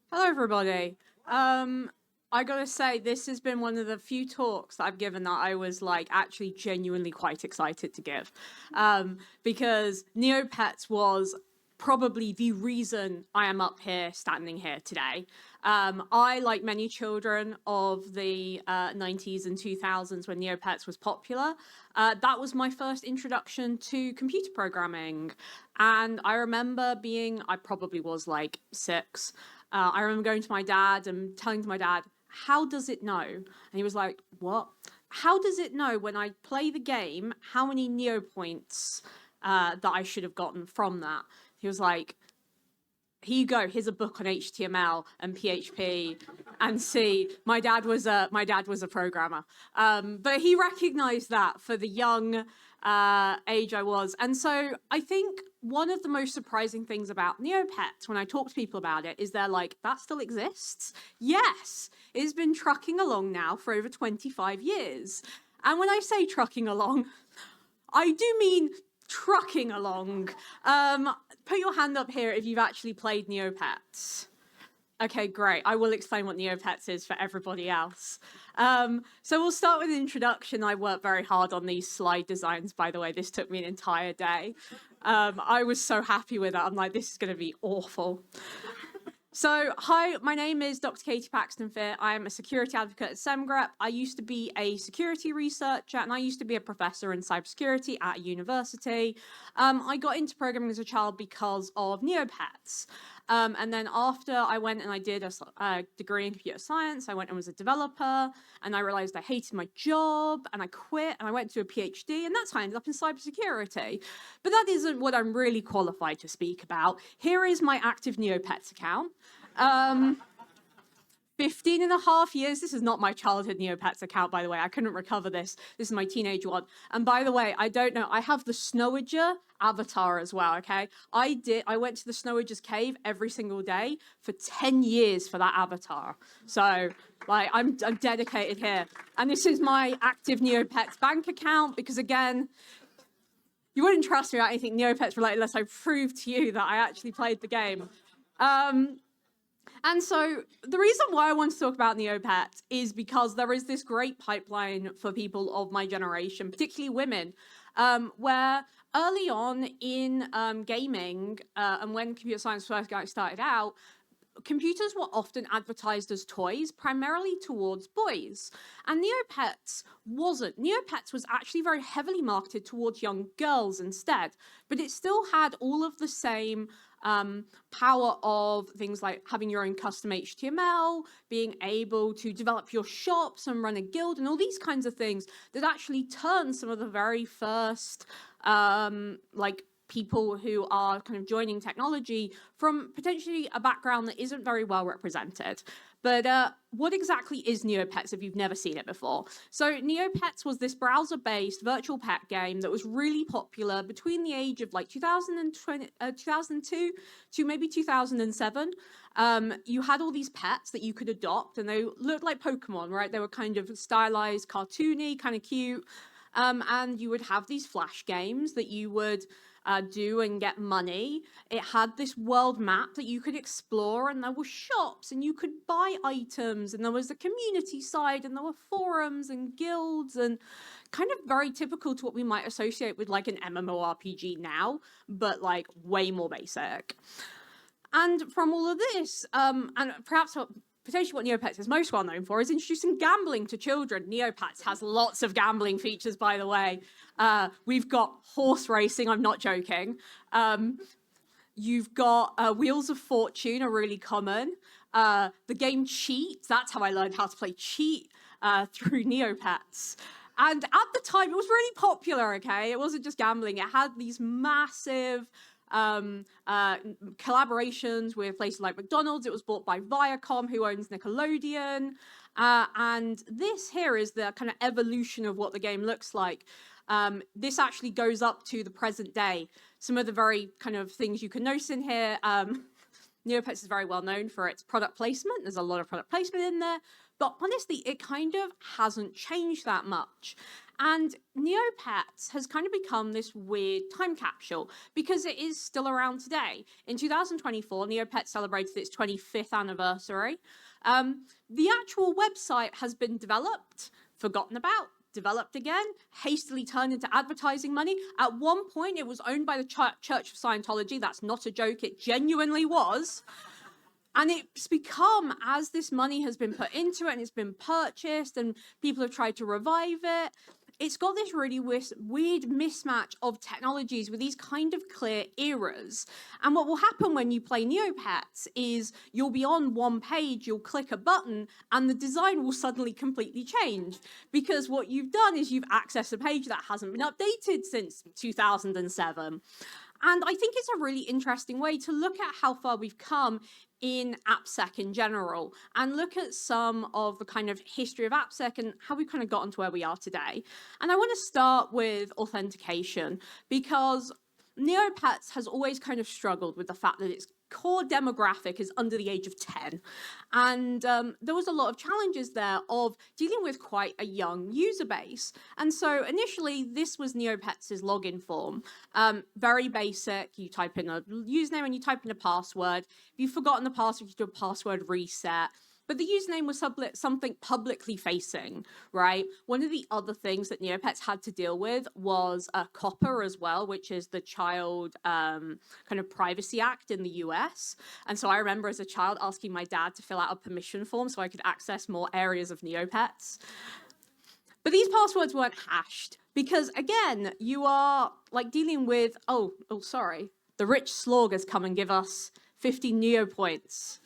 Hello, everybody. I gotta say, this has been one of the few talks that I've given that I was like actually genuinely quite excited to give, because Neopets was probably the reason I am up here, standing here today. I, like many children of the 90s and 2000s when Neopets was popular, that was my first introduction to computer programming. And I remember I probably was like 6. I remember going to my dad and telling to my dad, how does it know? And he was like, what? How does it know when I play the game how many Neo points that I should have gotten from that? He was like, here you go. Here's a book on HTML and PHP and C. My dad was a programmer, but he recognized that for the young age I was. And so I think one of the most surprising things about Neopets when I talk to people about it is they're like, that still exists? Yes, it's been trucking along now for over 25 years. And when I say trucking along, I do mean trucking along. Put your hand up here if you've actually played Neopets. Okay, great. I will explain what Neopets is for everybody else. So we'll start with an introduction. I worked very hard on these slide designs, by the way. This took me an entire day. I was so happy with it. I'm like, this is going to be awful. So, hi, my name is Dr. Katie Paxton-Fear. I am a security advocate at SEMGREP. I used to be a security researcher and I used to be a professor in cybersecurity at a university. I got into programming as a child because of Neopets. And then after I went and I did a degree in computer science, I went and was a developer, and I realized I hated my job, and I quit, and I went to a PhD, and that's how I ended up in cybersecurity. But that isn't what I'm really qualified to speak about. Here is my active Neopets account. 15 and a half years. This is not my childhood Neopets account, by the way. I couldn't recover this. This is my teenage one. And by the way, I don't know. I have the Snowager avatar as well, okay? I went to the Snowager's cave every single day for 10 years for that avatar. So, like, I'm dedicated here. And this is my active Neopets bank account because, again, you wouldn't trust me about anything Neopets related unless I proved to you that I actually played the game. And so the reason why I want to talk about Neopets is because there is this great pipeline for people of my generation, particularly women, where early on in gaming and when computer science first got started out, computers were often advertised as toys, primarily towards boys. And Neopets wasn't. Neopets was actually very heavily marketed towards young girls instead, but it still had all of the same power of things like having your own custom HTML, being able to develop your shops and run a guild and all these kinds of things that actually turned some of the very first people who are kind of joining technology from potentially a background that isn't very well represented. But what exactly is Neopets if you've never seen it before? So Neopets was this browser-based virtual pet game that was really popular between the age of like 2002 to maybe 2007. You had all these pets that you could adopt and they looked like Pokemon, right? They were kind of stylized, cartoony, kind of cute. And you would have these flash games that you would do and get money. It had this world map that you could explore, and there were shops, and you could buy items, and there was the community side, and there were forums and guilds, and kind of very typical to what we might associate with like an MMORPG now, but like way more basic. And from all of this, and perhaps potentially what Neopets is most well known for is introducing gambling to children. Neopets has lots of gambling features, by the way. We've got horse racing, I'm not joking. You've got Wheels of Fortune are really common. The game Cheat, that's how I learned how to play Cheat through Neopets. And at the time, it was really popular, okay? It wasn't just gambling. It had these massive collaborations with places like McDonald's. It was bought by Viacom, who owns Nickelodeon. And this here is the kind of evolution of what the game looks like. This actually goes up to the present day. Some of the very kind of things you can notice in here, Neopets is very well known for its product placement. There's a lot of product placement in there. But honestly, it kind of hasn't changed that much. And Neopets has kind of become this weird time capsule because it is still around today. In 2024, Neopets celebrated its 25th anniversary. The actual website has been developed, forgotten about, developed again, hastily turned into advertising money. At one point, it was owned by the Church of Scientology. That's not a joke. It genuinely was. And it's become, as this money has been put into it and it's been purchased and people have tried to revive it, it's got this really weird mismatch of technologies with these kind of clear eras. And what will happen when you play Neopets is you'll be on one page, you'll click a button, and the design will suddenly completely change. Because what you've done is you've accessed a page that hasn't been updated since 2007. And I think it's a really interesting way to look at how far we've come in AppSec in general and look at some of the kind of history of AppSec and how we've kind of gotten to where we are today. And I want to start with authentication because Neopets has always kind of struggled with the fact that its core demographic is under the age of 10. And there was a lot of challenges there of dealing with quite a young user base. And so initially, this was Neopets' login form. Very basic. You type in a username and you type in a password. If you've forgotten the password, you do a password reset. But the username was something publicly facing, right? One of the other things that Neopets had to deal with was COPPA as well, which is the Child kind of Privacy Act in the US. And so I remember as a child asking my dad to fill out a permission form so I could access more areas of Neopets. But these passwords weren't hashed because, again, you are like dealing with, sorry, the rich sloggers come and give us 50 Neo points.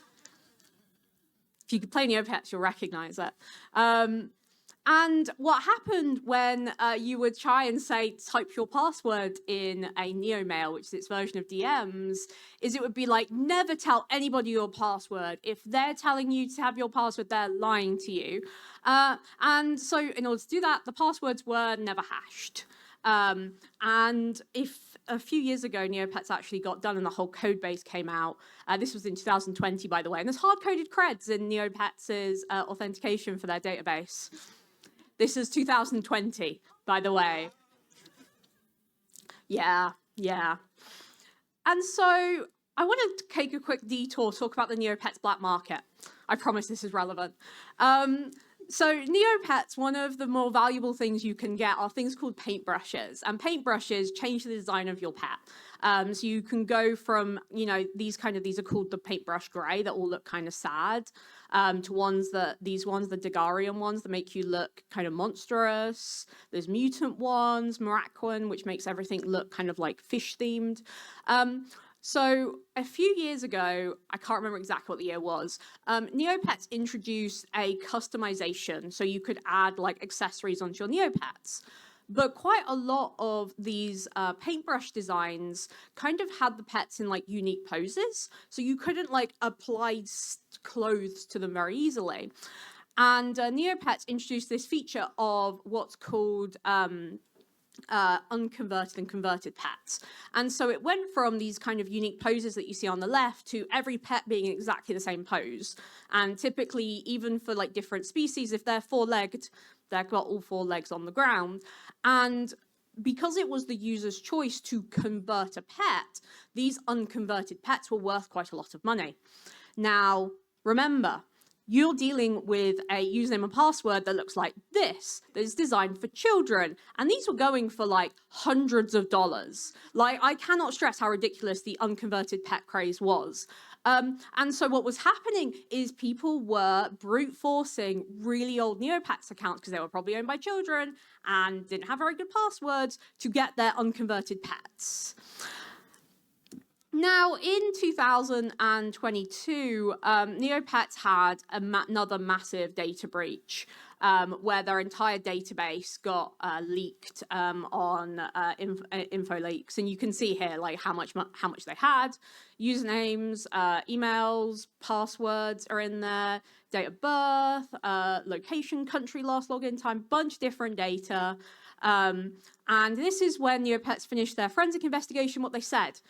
If you could play Neopets, you'll recognize it. And what happened when you would try and say, type your password in a Neo mail, which is its version of DMs, is it would be like, never tell anybody your password. If they're telling you to have your password, they're lying to you. And so in order to do that, the passwords were never hashed. And if a few years ago, Neopets actually got done and the whole code base came out. This was in 2020, by the way. And there's hard-coded creds in Neopets' authentication for their database. This is 2020, by the way. Yeah. And so I want to take a quick detour, talk about the Neopets black market. I promise this is relevant. So Neopets, one of the more valuable things you can get are things called paintbrushes. And paintbrushes change the design of your pet. So you can go from, these are called the paintbrush gray that all look kind of sad, to these ones, the Dagarian ones that make you look kind of monstrous. There's mutant ones, Miraquan, which makes everything look kind of like fish themed. So a few years ago, I can't remember exactly what the year was, Neopets introduced a customization. So you could add like accessories onto your Neopets. But quite a lot of these paintbrush designs kind of had the pets in like unique poses. So you couldn't like apply clothes to them very easily. And Neopets introduced this feature of what's called unconverted and converted pets. And so it went from these kind of unique poses that you see on the left to every pet being exactly the same pose. And typically, even for like different species, if they're four-legged, they've got all four legs on the ground. And because it was the user's choice to convert a pet, these unconverted pets were worth quite a lot of money. Now, remember, you're dealing with a username and password that looks like this, that is designed for children. And these were going for like hundreds of dollars. Like, I cannot stress how ridiculous the unconverted pet craze was. And so what was happening is people were brute forcing really old Neopets accounts because they were probably owned by children and didn't have very good passwords to get their unconverted pets. Now, in 2022, Neopets had another massive data breach where their entire database got leaked on info leaks. And you can see here like how much they had. Usernames, emails, passwords are in there, date of birth, location, country, last login time, bunch of different data. And this is when Neopets finished their forensic investigation, what they said.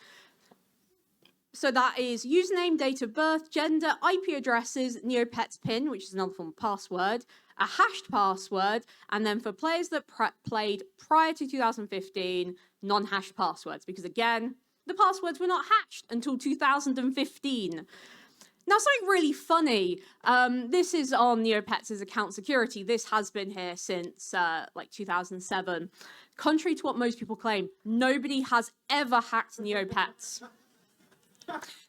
So that is username, date of birth, gender, IP addresses, Neopets PIN, which is another form of password, a hashed password, and then for players that played prior to 2015, non-hashed passwords, because again, the passwords were not hashed until 2015. Now, something really funny, this is on Neopets' account security. This has been here since like 2007. Contrary to what most people claim, nobody has ever hacked Neopets.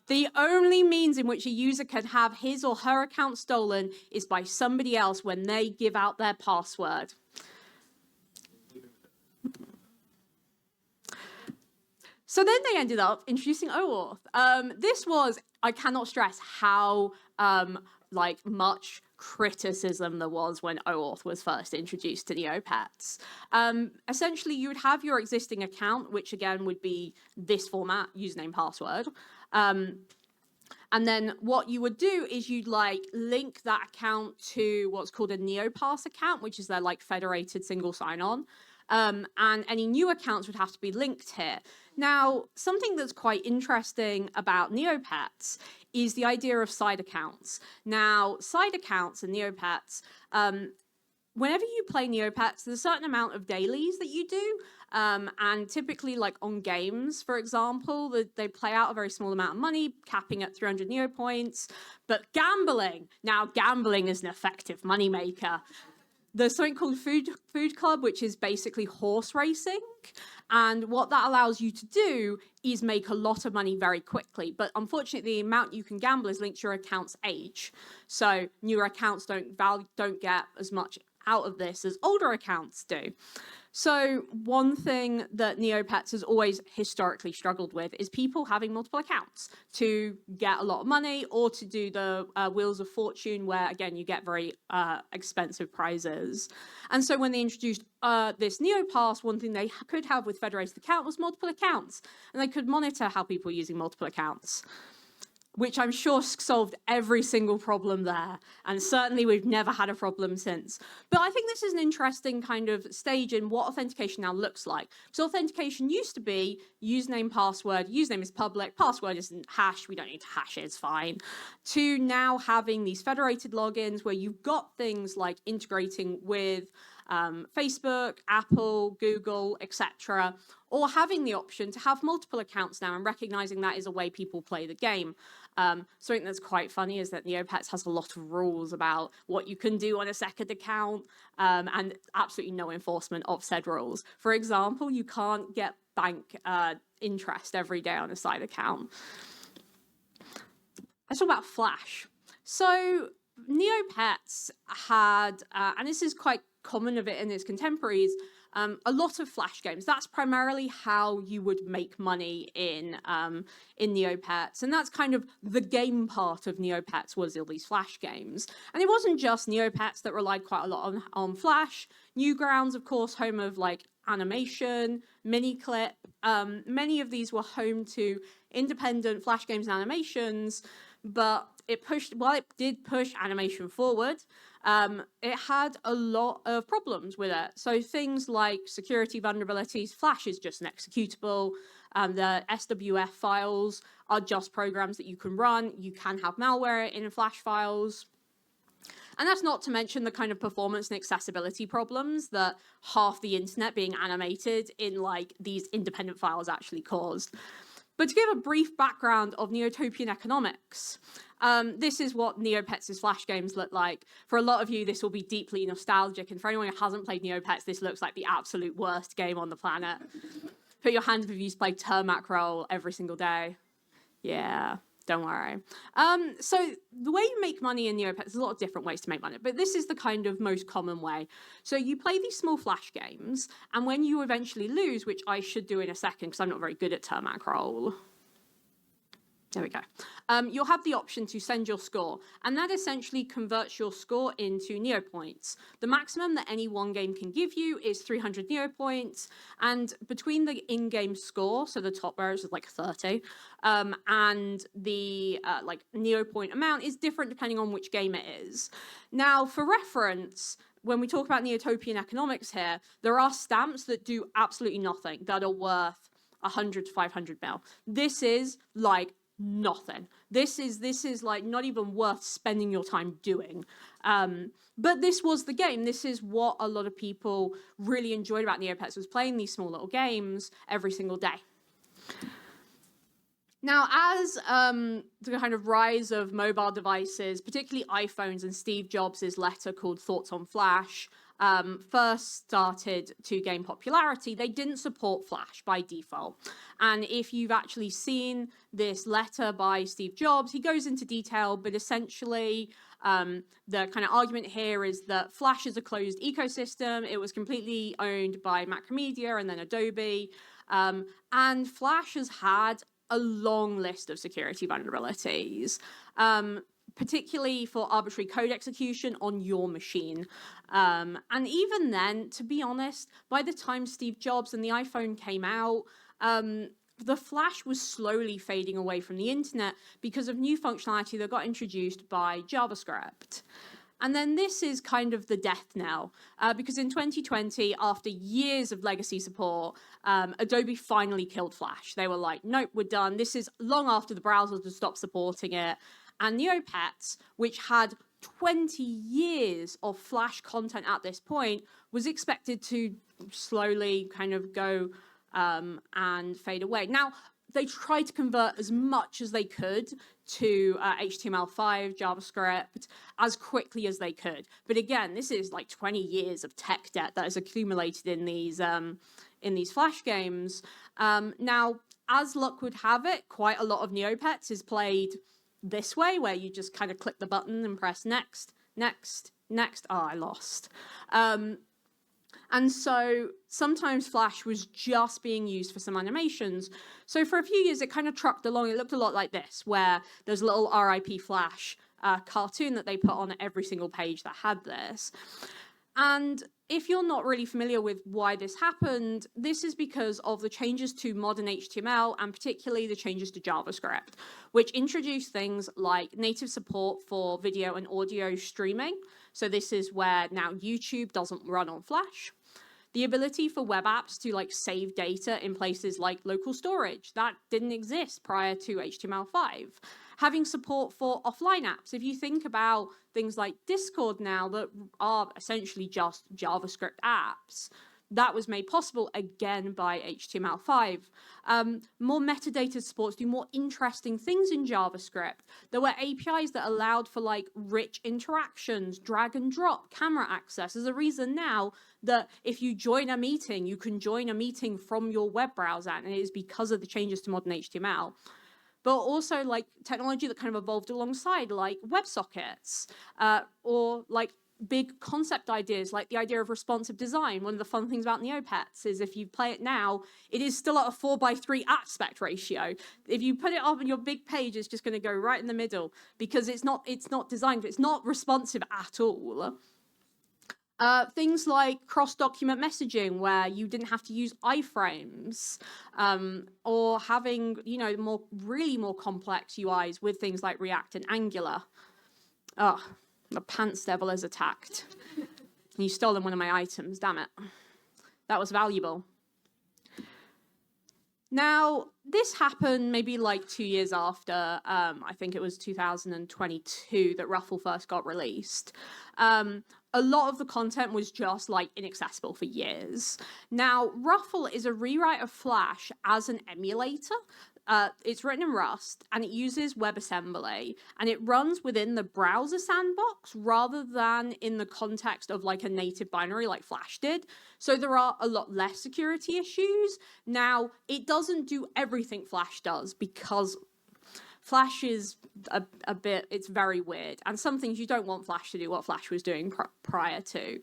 The only means in which a user can have his or her account stolen is by somebody else when they give out their password. So then they ended up introducing OAuth. This was, I cannot stress how like much criticism there was when OAuth was first introduced to Neopets. Essentially, you would have your existing account, which again would be this format, username, password. And then what you would do is you'd like link that account to what's called a NeoPass account, which is their like federated single sign-on. And any new accounts would have to be linked here. Now, something that's quite interesting about Neopets is the idea of side accounts. Now, side accounts and Neopets, whenever you play Neopets, there's a certain amount of dailies that you do. And typically, like on games, for example, they play out a very small amount of money, capping at 300 Neo points. But gambling, now gambling is an effective moneymaker. There's something called Food Club, which is basically horse racing. And what that allows you to do is make a lot of money very quickly. But unfortunately, the amount you can gamble is linked to your account's age. So newer accounts don't get as much out of this as older accounts do. So one thing that Neopets has always historically struggled with is people having multiple accounts to get a lot of money or to do the Wheels of Fortune where, again, you get very expensive prizes. And so when they introduced this NeoPass, one thing they could have with federated account was multiple accounts. And they could monitor how people were using multiple accounts, which I'm sure solved every single problem there. And certainly we've never had a problem since. But I think this is an interesting kind of stage in what authentication now looks like. So authentication used to be username, password, username is public, password isn't hashed, we don't need to hash it, it's fine. To now having these federated logins where you've got things like integrating with Facebook, Apple, Google, etc., or having the option to have multiple accounts now and recognizing that is a way people play the game. Something that's quite funny is that Neopets has a lot of rules about what you can do on a second account and absolutely no enforcement of said rules. For example, you can't get bank interest every day on a side account. Let's talk about Flash. So Neopets had, and this is quite common of it in its contemporaries, a lot of Flash games. That's primarily how you would make money in Neopets. And that's kind of the game part of Neopets was all these Flash games. And it wasn't just Neopets that relied quite a lot on Flash. Newgrounds, of course, home of like animation, Miniclip. Many of these were home to independent Flash games and animations, but it did push animation forward. It had a lot of problems with it. So things like security vulnerabilities, Flash is just an executable. The SWF files are just programs that you can run. You can have malware in Flash files. And that's not to mention the kind of performance and accessibility problems that half the internet being animated in like these independent files actually caused. But to give a brief background of Neotopian economics, this is what Neopets' Flash games look like. For a lot of you, this will be deeply nostalgic. And for anyone who hasn't played Neopets, this looks like the absolute worst game on the planet. Put your hand up if you used to play Termac Roll every single day. Yeah, don't worry. So the way you make money in Neopets, there's a lot of different ways to make money, but this is the kind of most common way. So you play these small Flash games, and when you eventually lose, which I should do in a second because I'm not very good at Termac Roll. There we go. You'll have the option to send your score, and that essentially converts your score into Neopoints. The maximum that any one game can give you is 300 Neopoints, and between the in-game score, so the top rows is like 30, and the like Neopoint amount is different depending on which game it is. Now, for reference, when we talk about Neotopian economics here, there are stamps that do absolutely nothing, that are worth 100 to 500 mil. This is like nothing. This is like not even worth spending your time doing. But this was the game. This is what a lot of people really enjoyed about Neopets, was playing these small little games every single day. Now, as the kind of rise of mobile devices, particularly iPhones, and Steve Jobs' letter called Thoughts on Flash first started to gain popularity, they didn't support Flash by default. And if you've actually seen this letter by Steve Jobs, he goes into detail, but essentially the kind of argument here is that Flash is a closed ecosystem. It was completely owned by Macromedia and then Adobe. And Flash has had a long list of security vulnerabilities, particularly for arbitrary code execution on your machine. And even then, to be honest, by the time Steve Jobs and the iPhone came out, the Flash was slowly fading away from the internet because of new functionality that got introduced by JavaScript. And then this is kind of the death knell, because in 2020, after years of legacy support, Adobe finally killed Flash. They were like, nope, we're done. This is long after the browsers had stopped supporting it. And Neopets, which had 20 years of Flash content at this point, was expected to slowly kind of go and fade away. Now, they tried to convert as much as they could to HTML5, JavaScript, as quickly as they could. But again, this is like 20 years of tech debt that is accumulated in these Flash games. Now, as luck would have it, quite a lot of Neopets is played this way, where you just kind of click the button and press next, next, next. Oh, I lost. And so sometimes Flash was just being used for some animations. So for a few years, it kind of trucked along. It looked a lot like this, where there's a little RIP Flash cartoon that they put on every single page that had this. And if you're not really familiar with why this happened, this is because of the changes to modern HTML, and particularly the changes to JavaScript, which introduced things like native support for video and audio streaming. So this is where now YouTube doesn't run on Flash. The ability for web apps to like save data in places like local storage, that didn't exist prior to HTML5. Having support for offline apps. If you think about things like Discord now that are essentially just JavaScript apps, that was made possible again by HTML5. More metadata supports do more interesting things in JavaScript. There were APIs that allowed for like rich interactions, drag and drop, camera access. There's a reason now that if you join a meeting, you can join a meeting from your web browser, and it is because of the changes to modern HTML. But also like technology that kind of evolved alongside, like WebSockets, or like big concept ideas like the idea of responsive design. One of the fun things about Neopets is if you play it now, it is still at a 4:3 aspect ratio. If you put it up on your big page, it's just going to go right in the middle because it's not designed, it's not responsive at all. Things like cross-document messaging, where you didn't have to use iframes, or having, you know, really more complex UIs with things like React and Angular. Oh, the pants devil has attacked. You've stolen one of my items, damn it. That was valuable. Now, this happened maybe like 2 years after, I think it was 2022 that Ruffle first got released. A lot of the content was just like inaccessible for years. Now, Ruffle is a rewrite of Flash as an emulator. It's written in Rust, and it uses WebAssembly, and it runs within the browser sandbox rather than in the context of like a native binary like Flash did. So there are a lot less security issues. Now, it doesn't do everything Flash does because Flash is a bit, it's very weird. And some things you don't want Flash to do what Flash was doing prior to.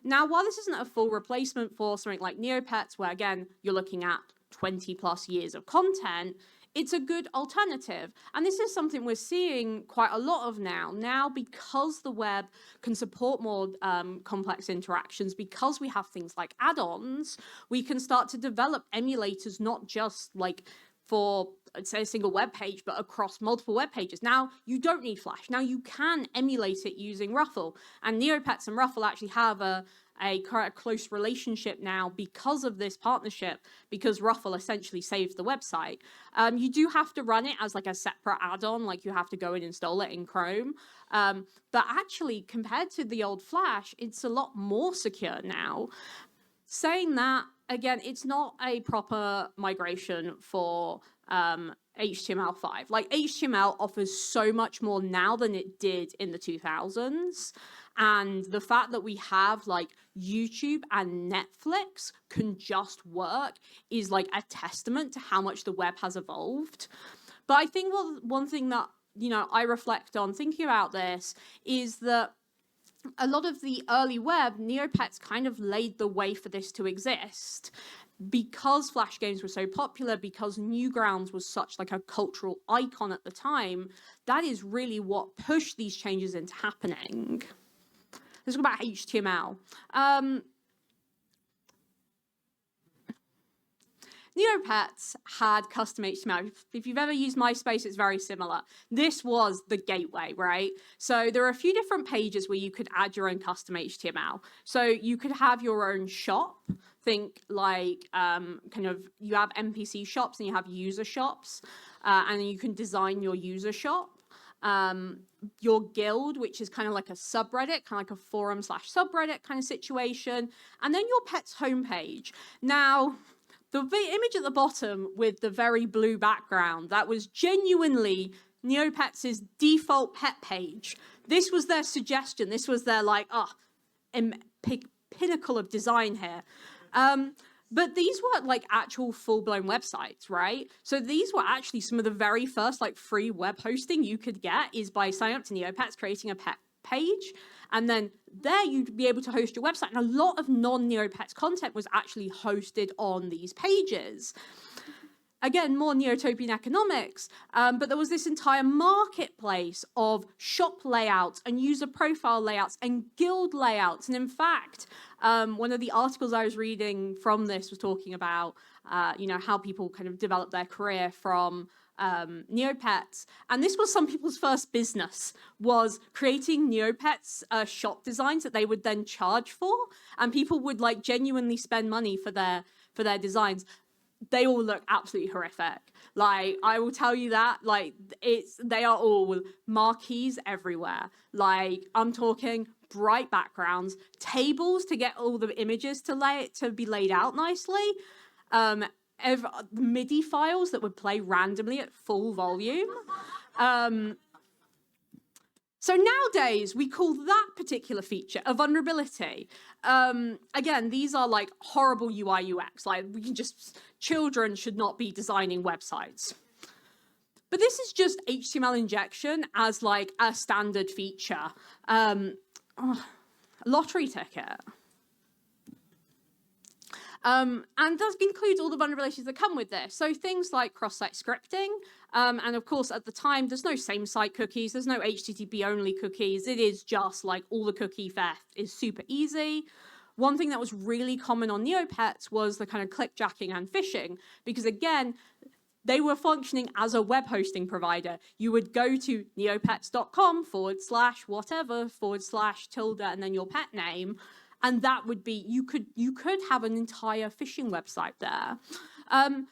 Now, while this isn't a full replacement for something like Neopets, where again, you're looking at 20 plus years of content, it's a good alternative. And this is something we're seeing quite a lot of now. Now, because the web can support more complex interactions, because we have things like add-ons, we can start to develop emulators, not just like for, say, a single web page, but across multiple web pages. Now, you don't need Flash. Now, you can emulate it using Ruffle. And Neopets and Ruffle actually have a a close relationship now because of this partnership, because Ruffle essentially saved the website. You do have to run it as like a separate add-on, like you have to go and install it in Chrome. But actually, compared to the old Flash, it's a lot more secure now. Saying that, again, it's not a proper migration for HTML5. Like, HTML offers so much more now than it did in the 2000s. And the fact that we have like YouTube and Netflix can just work is like a testament to how much the web has evolved. But I think one thing that, you know, I reflect on thinking about this is that a lot of the early web, Neopets kind of laid the way for this to exist. Because Flash games were so popular, because Newgrounds was such like a cultural icon at the time, that is really what pushed these changes into happening. Let's talk about HTML. Neopets had custom HTML. If you've ever used MySpace, it's very similar. This was the gateway, right? So there are a few different pages where you could add your own custom HTML. So you could have your own shop. Think like kind of you have NPC shops and you have user shops, and you can design your user shop. Your guild, which is kind of like a subreddit, kind of like a forum/subreddit kind of situation, and then your pet's homepage. Now, the image at the bottom with the very blue background, that was genuinely Neopets' default pet page. This was their suggestion. This was their like, pinnacle of design here. But these were like actual full-blown websites, right? So these were actually some of the very first like free web hosting you could get is by signing up to Neopets, creating a pet page, and then there you'd be able to host your website. And a lot of non-Neopets content was actually hosted on these pages. Again, more Neotopian economics, but there was this entire marketplace of shop layouts and user profile layouts and guild layouts. And in fact, one of the articles I was reading from this was talking about, you know, how people kind of develop their career from Neopets. And this was some people's first business, was creating Neopets shop designs that they would then charge for. And people would like genuinely spend money for their designs. They all look absolutely horrific. Like, I will tell you that, like, they are all marquees everywhere. Like, I'm talking bright backgrounds, tables to get all the images to be laid out nicely, MIDI files that would play randomly at full volume. So nowadays, we call that particular feature a vulnerability. Again, these are like horrible UI UX. Like, children should not be designing websites. But this is just HTML injection as like a standard feature. Lottery ticket. And that includes all the vulnerabilities that come with this. So things like cross-site scripting. And of course, at the time, there's no same-site cookies. There's no HTTP-only cookies. It is just like all the cookie theft is super easy. One thing that was really common on Neopets was the kind of clickjacking and phishing, because again, they were functioning as a web hosting provider. You would go to neopets.com/whatever/tilde and then your pet name. And that would be, you could have an entire phishing website there.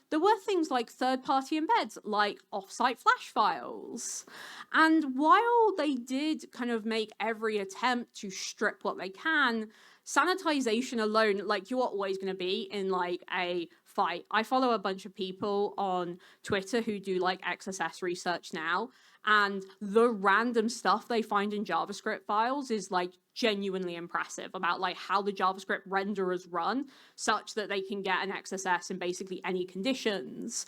There were things like third-party embeds, like off-site Flash files. And while they did kind of make every attempt to strip what they can, sanitization alone, like, you're always going to be in like a fight. I follow a bunch of people on Twitter who do like XSS research now, and the random stuff they find in JavaScript files is like genuinely impressive about like how the JavaScript renderers run such that they can get an XSS in basically any conditions.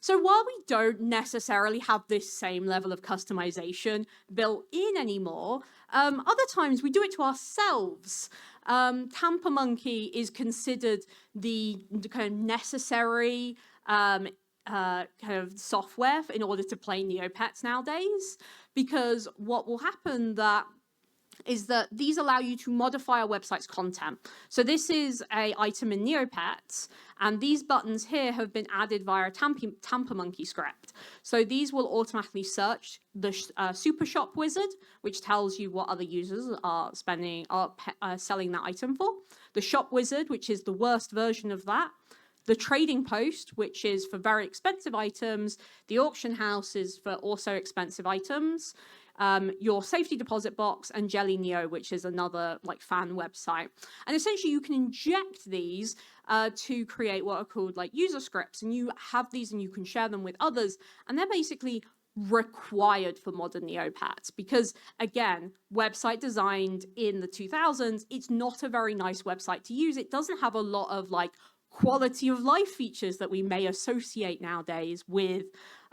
So while we don't necessarily have this same level of customization built in anymore, other times we do it to ourselves. Tamper Monkey is considered the kind of necessary kind of software in order to play Neopets nowadays, because what will happen that is that these allow you to modify a website's content. So this is an item in Neopets, and these buttons here have been added via a Tamper Monkey script. So these will automatically search the Super Shop wizard, which tells you what other users are selling that item for. The Shop wizard, which is the worst version of that. The trading post, which is for very expensive items. The auction house is for also expensive items. Your safety deposit box, and Jelly Neo, which is another like fan website. And essentially you can inject these to create what are called like user scripts, and you have these and you can share them with others, and they're basically required for modern Neopets because, again, website designed in the 2000s, it's not a very nice website to use. It doesn't have a lot of like quality of life features that we may associate nowadays with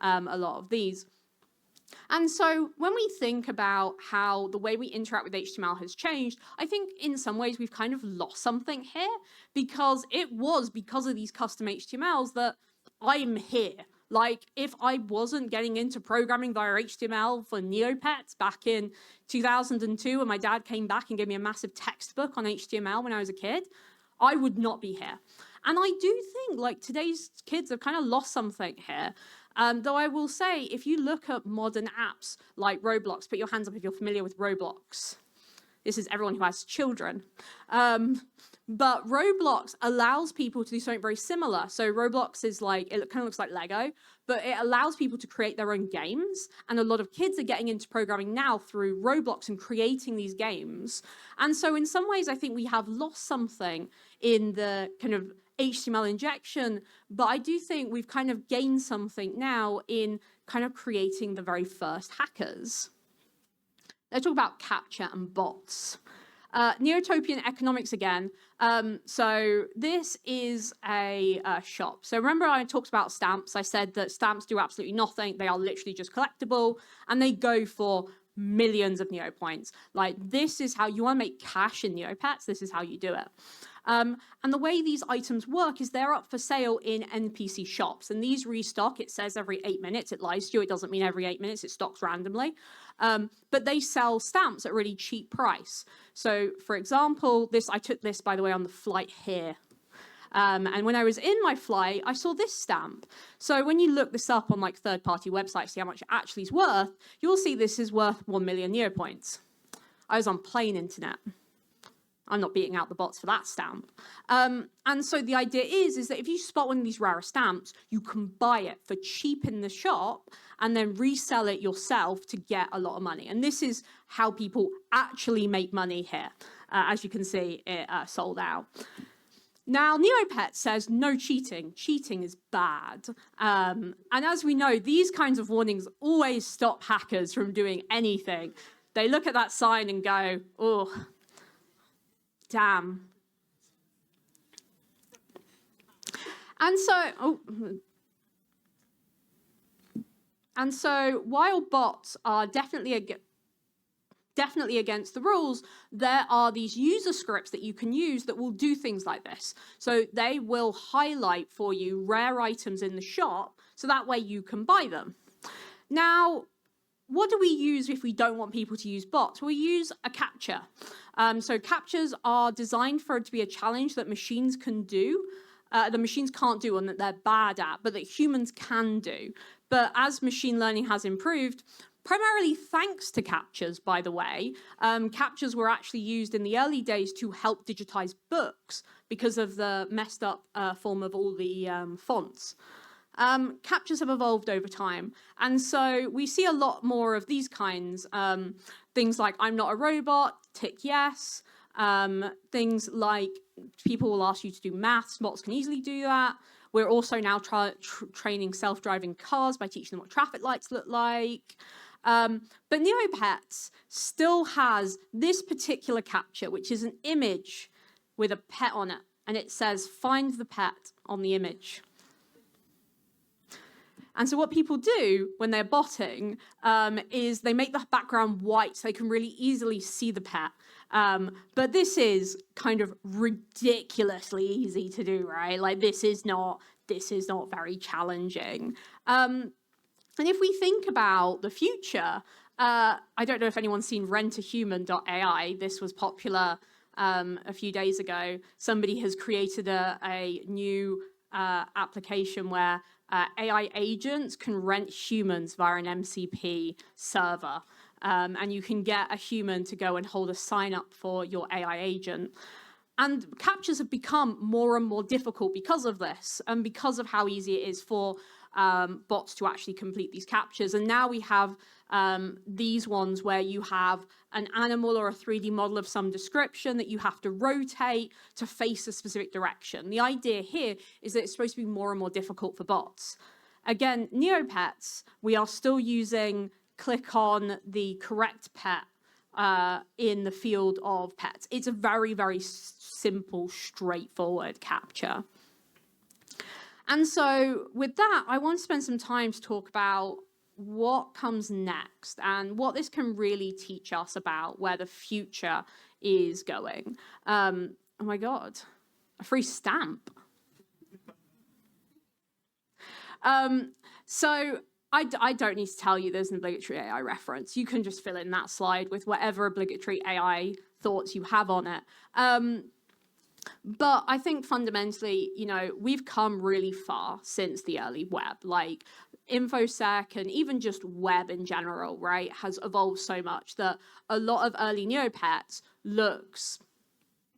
a lot of these. And so when we think about how the way we interact with HTML has changed, I think in some ways we've kind of lost something here, because it was because of these custom HTMLs that I'm here. Like, if I wasn't getting into programming via HTML for Neopets back in 2002, when my dad came back and gave me a massive textbook on HTML when I was a kid, I would not be here. And I do think like today's kids have kind of lost something here. Though I will say, if you look at modern apps like Roblox, put your hands up if you're familiar with Roblox. This is everyone who has children. But Roblox allows people to do something very similar. So Roblox is like, it kind of looks like Lego, but it allows people to create their own games. And a lot of kids are getting into programming now through Roblox and creating these games. And so in some ways, I think we have lost something in the kind of HTML injection, but I do think we've kind of gained something now in kind of creating the very first hackers. Let's talk about CAPTCHA and bots. Neotopian economics again. So this is a shop. So remember I talked about stamps. I said that stamps do absolutely nothing. They are literally just collectible, and they go for millions of Neo points. Like, this is how you want to make cash in Neopets. This is how you do it. And the way these items work is they're up for sale in NPC shops, and these restock. It says every 8 minutes. It lies to you. It doesn't mean every 8 minutes. It stocks randomly. But they sell stamps at a really cheap price. So, for example, I took this, by the way, on the flight here. And when I was in my flight, I saw this stamp. So when you look this up on like third-party websites, see how much it actually is worth, you'll see this is worth 1 million Neo points. I was on plain internet. I'm not beating out the bots for that stamp. And so the idea is that if you spot one of these rare stamps, you can buy it for cheap in the shop and then resell it yourself to get a lot of money. And this is how people actually make money here. As you can see, it sold out. Now, Neopets says no cheating. Cheating is bad. And as we know, these kinds of warnings always stop hackers from doing anything. They look at that sign and go, oh, damn. And so while bots are definitely against the rules, there are these user scripts that you can use that will do things like this. So they will highlight for you rare items in the shop, so that way you can buy them. Now, what do we use if we don't want people to use bots? We use a CAPTCHA. So CAPTCHAs are designed for it to be a challenge that machines can do, the machines can't do and that they're bad at, but that humans can do. But as machine learning has improved, primarily thanks to CAPTCHAs, by the way, CAPTCHAs were actually used in the early days to help digitize books because of the messed up form of all the fonts. CAPTCHAs have evolved over time, and so we see a lot more of these kinds. Things like I'm not a robot, tick yes. Things like people will ask you to do maths, bots can easily do that. We're also now training self-driving cars by teaching them what traffic lights look like. But Neopets still has this particular CAPTCHA, which is an image with a pet on it, and it says, find the pet on the image. And so what people do when they're botting is they make the background white so they can really easily see the pet. But this is kind of ridiculously easy to do, right? Like, this is not very challenging. And if we think about the future, I don't know if anyone's seen rentahuman.ai. This was popular a few days ago. Somebody has created a new application where AI agents can rent humans via an MCP server. And you can get a human to go and hold a sign up for your AI agent. And CAPTCHAs have become more and more difficult because of this and because of how easy it is for bots to actually complete these CAPTCHAs. And now we have these ones where you have an animal or a 3D model of some description that you have to rotate to face a specific direction. The idea here is that it's supposed to be more and more difficult for bots. Again, Neopets, we are still using click on the correct pet in the field of pets. It's a very, very simple, straightforward CAPTCHA. And so with that, I want to spend some time to talk about what comes next and what this can really teach us about where the future is going. Oh my God, a free stamp. So I don't need to tell you there's an obligatory AI reference. You can just fill in that slide with whatever obligatory AI thoughts you have on it. But I think fundamentally, you know, we've come really far since the early web. Like InfoSec and even just web in general, right, has evolved so much that a lot of early Neopets looks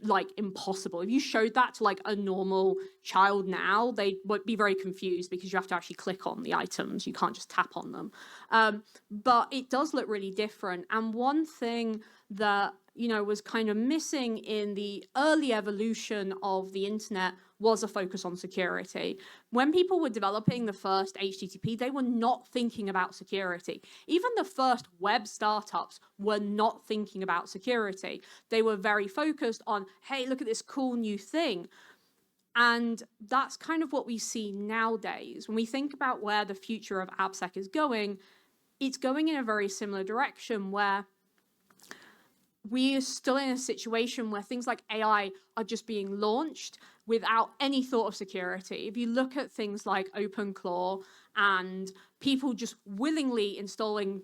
like impossible. If you showed that to like a normal child now, they would be very confused because you have to actually click on the items. You can't just tap on them. But it does look really different. And one thing that, you know, was kind of missing in the early evolution of the internet was a focus on security. When people were developing the first HTTP, they were not thinking about security. Even the first web startups were not thinking about security. They were very focused on, hey, look at this cool new thing. And that's kind of what we see nowadays. When we think about where the future of AppSec is going, it's going in a very similar direction where we are still in a situation where things like AI are just being launched without any thought of security. If you look at things like OpenClaw and people just willingly installing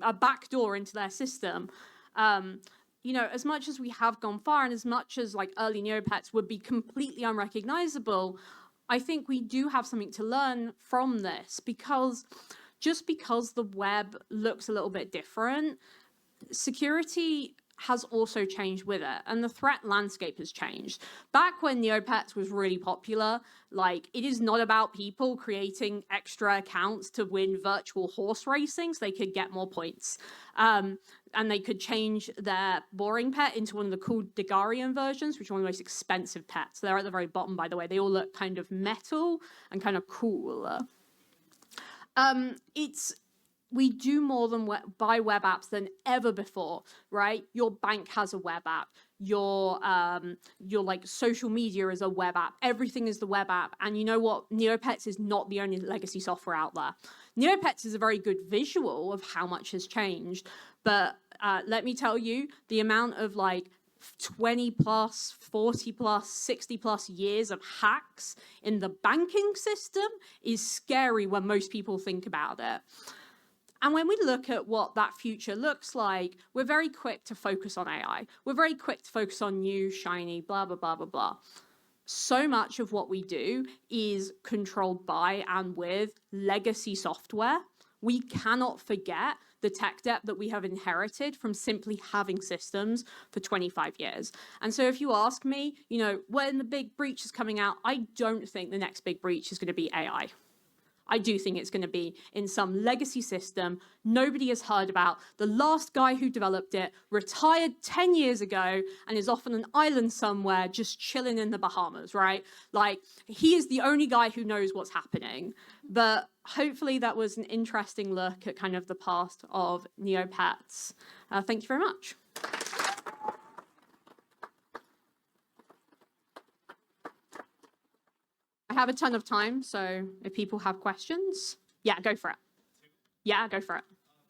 a backdoor into their system, you know, as much as we have gone far and as much as like early Neopets would be completely unrecognizable, I think we do have something to learn from this, because just because the web looks a little bit different, security has also changed with it, and the threat landscape has changed. Back when Neopets was really popular, like, it is not about people creating extra accounts to win virtual horse racing so they could get more points. And they could change their boring pet into one of the cool Degarian versions, which are one of the most expensive pets. They're at the very bottom, by the way. They all look kind of metal and kind of cool. We do more than buy web apps than ever before, right? Your bank has a web app. Your like social media is a web app. Everything is the web app. And you know what? Neopets is not the only legacy software out there. Neopets is a very good visual of how much has changed. But let me tell you, the amount of like 20 plus, 40 plus, 60 plus years of hacks in the banking system is scary when most people think about it. And when we look at what that future looks like, we're very quick to focus on AI. We're very quick to focus on new, shiny, blah, blah, blah, blah, blah. So much of what we do is controlled by and with legacy software. We cannot forget the tech debt that we have inherited from simply having systems for 25 years. And so if you ask me, you know, when the big breach is coming out, I don't think the next big breach is going to be AI. I do think it's going to be in some legacy system nobody has heard about. The last guy who developed it retired 10 years ago and is off on an island somewhere just chilling in the Bahamas, right? Like, he is the only guy who knows what's happening. But hopefully that was an interesting look at kind of the past of Neopets. Thank you very much. I have a ton of time, so if people have questions, yeah, go for it. Yeah, go for it.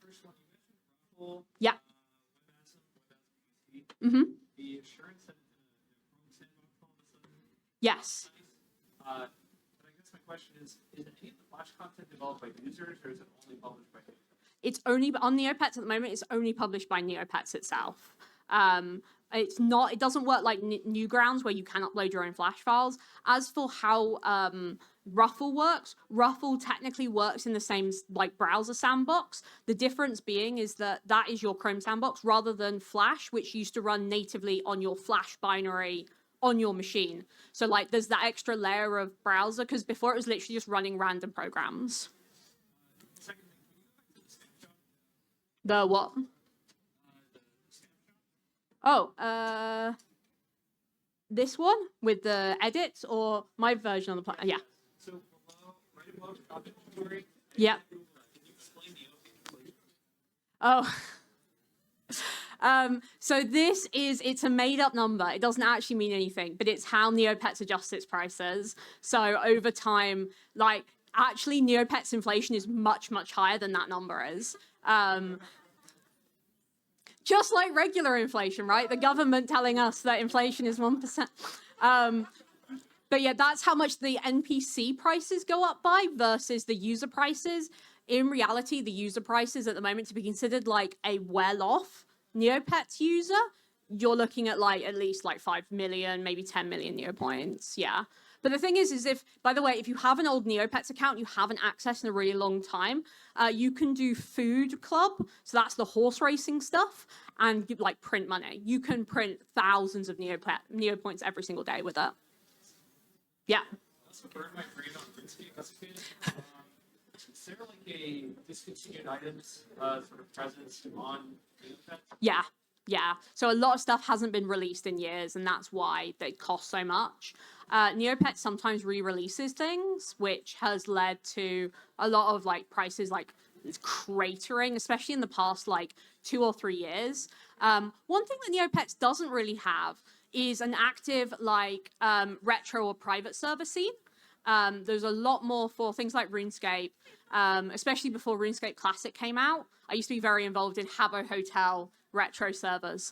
First one, you mentioned Ruffle. Yeah. The assurance that it's in a Chrome sandbox all of a sudden. Yes. But I guess my question is any of the Flash content developed by users, or is it only published by users? it's only on Neopets at the moment. It's only published by Neopets itself. It's not. It doesn't work like Newgrounds where you can upload your own Flash files. As for how Ruffle works, Ruffle technically works in the same like browser sandbox. The difference being is that is your Chrome sandbox rather than Flash, which used to run natively on your Flash binary on your machine. So like there's that extra layer of browser because before it was literally just running random programs. The what? Oh, this one with the edits or my version on the platform? Yeah. So below, right above the content inventory. Yeah. Can you explain the inflation? Oh. So it's a made up number. It doesn't actually mean anything, but it's how Neopets adjusts its prices. So over time, like actually Neopets inflation is much, much higher than that number is. Just like regular inflation, right? The government telling us that inflation is 1%. But yeah, that's how much the NPC prices go up by versus the user prices. In reality, the user prices at the moment to be considered like a well-off Neopets user, you're looking at like at least like 5 million, maybe 10 million Neopoints. Yeah. But the thing is if, by the way, if you have an old Neopets account you haven't accessed in a really long time, you can do Food Club. So that's the horse racing stuff and like print money. You can print thousands of Neopoints every single day with it. Yeah. I also burned my brain on RuneScape as a kid. Is there like a discontinued items sort of presence on Neopets? Yeah. Yeah, so a lot of stuff hasn't been released in years, and that's why they cost so much. Neopets sometimes re-releases things, which has led to a lot of like prices like cratering, especially in the past like 2 or 3 years. One thing that Neopets doesn't really have is an active like retro or private server scene. There's a lot more for things like RuneScape, especially before RuneScape Classic came out. I used to be very involved in Habbo Hotel retro servers.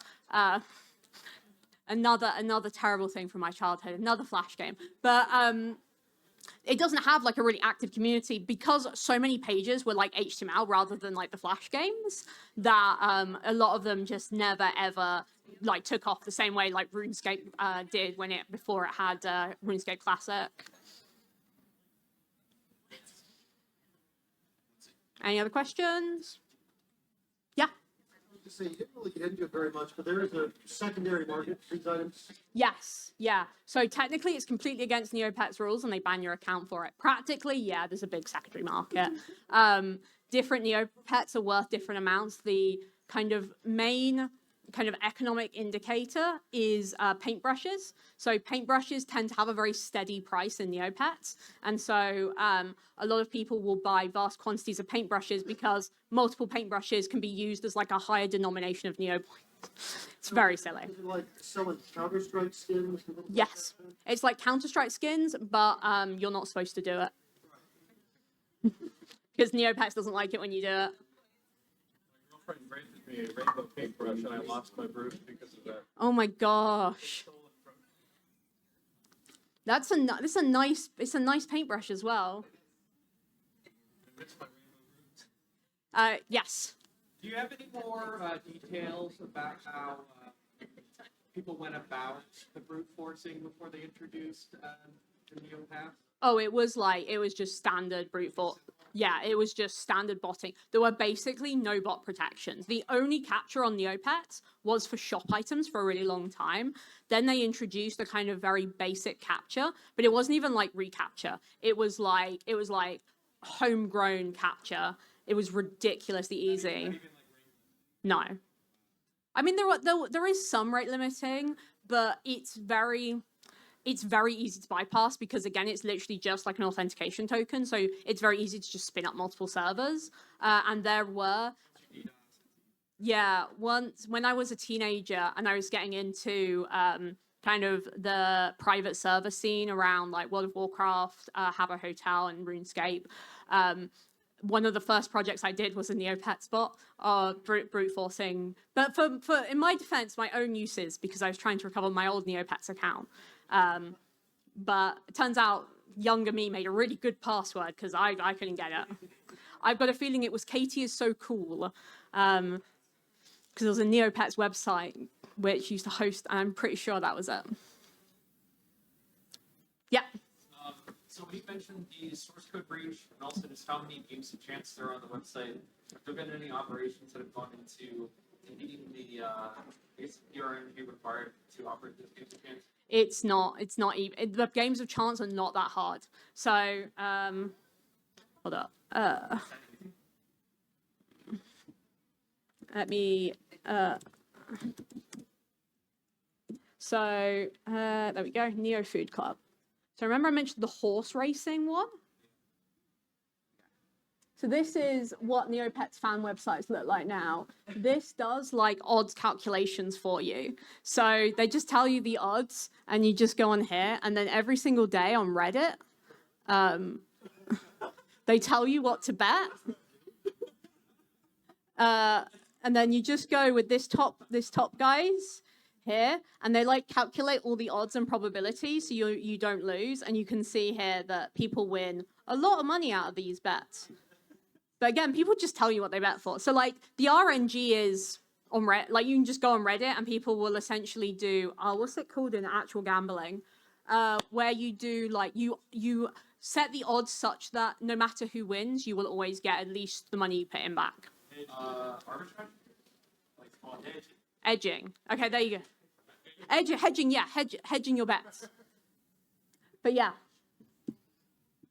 Another terrible thing from my childhood, another Flash game. But it doesn't have like a really active community because so many pages were like HTML rather than like the Flash games that a lot of them just never ever like took off the same way like RuneScape did before it had RuneScape Classic. Any other questions? Yeah. To say you didn't really get into it very much, but there is a secondary market for these items. Yes, yeah. So technically it's completely against Neopets rules and they ban your account for it. Practically, yeah, there's a big secondary market. Different Neopets are worth different amounts. The kind of main kind of economic indicator is paintbrushes. So paintbrushes tend to have a very steady price in Neopets. And so a lot of people will buy vast quantities of paintbrushes because multiple paintbrushes can be used as like a higher denomination of Neopoints. It's very silly. Is it like selling Counter-Strike skins? Yes. It's like Counter-Strike skins, but you're not supposed to do it. Because Neopets doesn't like it when you do it. My girlfriend granted me a rainbow paintbrush and I lost my brush because of that. Oh my gosh. It's a nice paintbrush as well. Yes. Do you have any more details about how people went about the brute forcing before they introduced the NeoPass? Oh, it was just standard brute force. Yeah, it was just standard botting. There were basically no bot protections. The only CAPTCHA on Neopets was for shop items for a really long time. Then they introduced a kind of very basic CAPTCHA, but it wasn't even like reCAPTCHA. It was like homegrown CAPTCHA. It was ridiculously easy. No. I mean, there is some rate limiting, but it's very easy to bypass because, again, it's literally just like an authentication token. So it's very easy to just spin up multiple servers. And there were, once when I was a teenager and I was getting into kind of the private server scene around like World of Warcraft, Habbo Hotel and RuneScape, one of the first projects I did was a Neopets bot, brute forcing. But for in my defense, my own uses, because I was trying to recover my old Neopets account. But it turns out younger me made a really good password because I couldn't get it. I've got a feeling it was Katie is so cool, because there was a Neopets website which used to host, and I'm pretty sure that was it. Yeah. So when you mentioned the source code breach and also just how many games of chance there are on the website, have there been any operations that have gone into meeting the RNG required to operate those games of chance? It's not even, the games of chance are not that hard. So, hold up. Let me, there we go, Neo Food Club. So remember I mentioned the horse racing one? So this is what Neopets fan websites look like now. This does like odds calculations for you. So they just tell you the odds and you just go on here, and then every single day on Reddit, they tell you what to bet. And then you just go with this top guys here, and they like calculate all the odds and probabilities so you don't lose, and you can see here that people win a lot of money out of these bets. But again, people just tell you what they bet for. So like the RNG is on Reddit, like you can just go on Reddit and people will essentially do, what's it called in actual gambling? Where you do like, you set the odds such that no matter who wins, you will always get at least the money you put in back. Arbitrage? Like hedging? Edging. Okay, there you go. Hedging, yeah, hedging your bets. But yeah.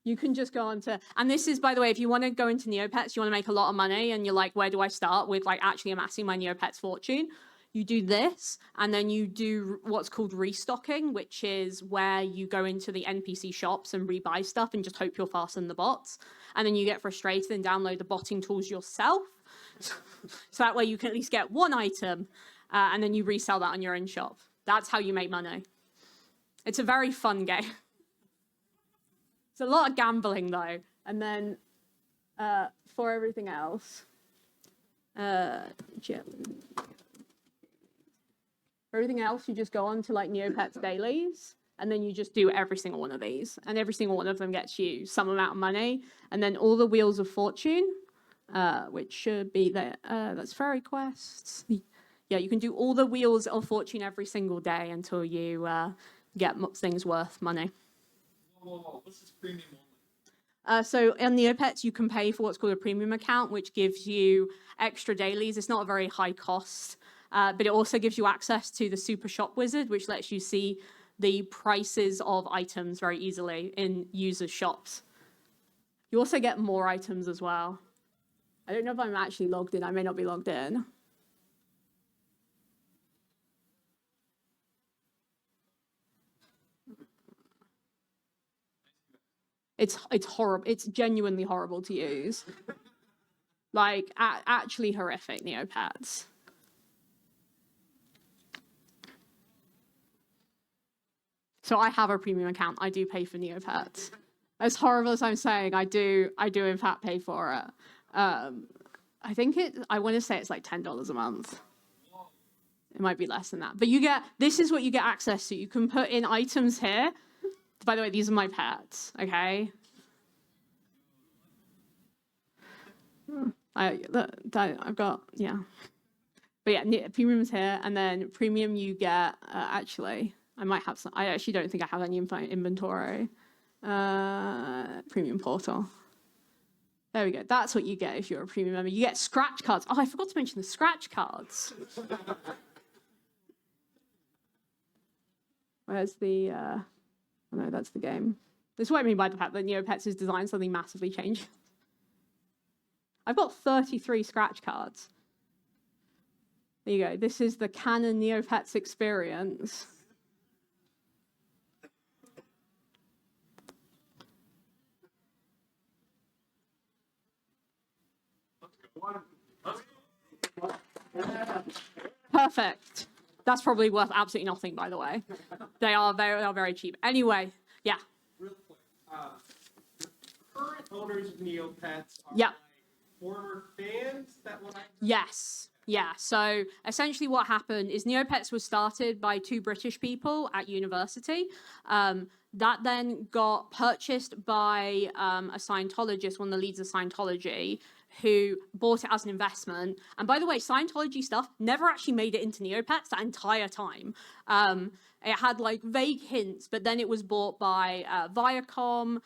You can just go on to, and this is, by the way, if you want to go into Neopets, you want to make a lot of money, and you're like, where do I start with like actually amassing my Neopets fortune? You do this, and then you do what's called restocking, which is where you go into the NPC shops and rebuy stuff and just hope you're faster than the bots. And then you get frustrated and download the botting tools yourself. So that way you can at least get one item, and then you resell that on your own shop. That's how you make money. It's a very fun game. It's a lot of gambling though. And then for everything else, for everything else, you just go on to like Neopets dailies, and then you just do every single one of these, and every single one of them gets you some amount of money. And then all the wheels of fortune, which should be there. That's fairy quests. Yeah, you can do all the wheels of fortune every single day until you get things worth money. Whoa. What's this premium only? So in Neopets, you can pay for what's called a premium account, which gives you extra dailies. It's not a very high cost, but it also gives you access to the Super Shop Wizard, which lets you see the prices of items very easily in users' shops. You also get more items as well. I don't know if I'm actually logged in. I may not be logged in. It's horrible. It's genuinely horrible to use. Like, actually horrific, Neopets. So I have a premium account. I do pay for Neopets. As horrible as I'm saying, I do in fact pay for it. I think I want to say it's like $10 a month. It might be less than that. But this is what you get access to. You can put in items here. By the way, these are my pets, okay? I've got, yeah. But yeah, premium's here, and then premium you get, actually, I might have some, I actually don't think I have any inventory. Premium portal. There we go. That's what you get if you're a premium member. You get scratch cards. Oh, I forgot to mention the scratch cards. Where's the, oh no, that's the game. This is what I mean by the fact that Neopets is designed something massively changed. I've got 33 scratch cards. There you go. This is the canon Neopets experience. Perfect. That's probably worth absolutely nothing, by the way. They are very cheap. Anyway, yeah. Real quick, current owners of Neopets are Yeah. like former fans that want to. Yes. Yeah, so essentially what happened is Neopets was started by 2 British people at university. That then got purchased by a Scientologist, one of the leads of Scientology, who bought it as an investment. And by the way, Scientology stuff never actually made it into Neopets that entire time. It had like vague hints, but then it was bought by Viacom.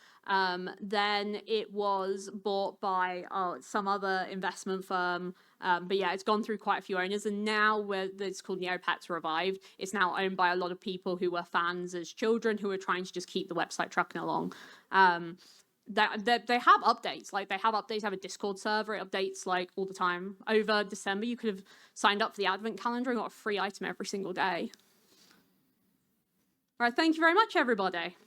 Then it was bought by some other investment firm. But yeah, it's gone through quite a few owners, and now it's called Neopets Revived. It's now owned by a lot of people who were fans as children who are trying to just keep the website trucking along. They have updates. Like they have a Discord server. It updates like all the time. Over December, you could have signed up for the Advent calendar and got a free item every single day. All right, thank you very much, everybody.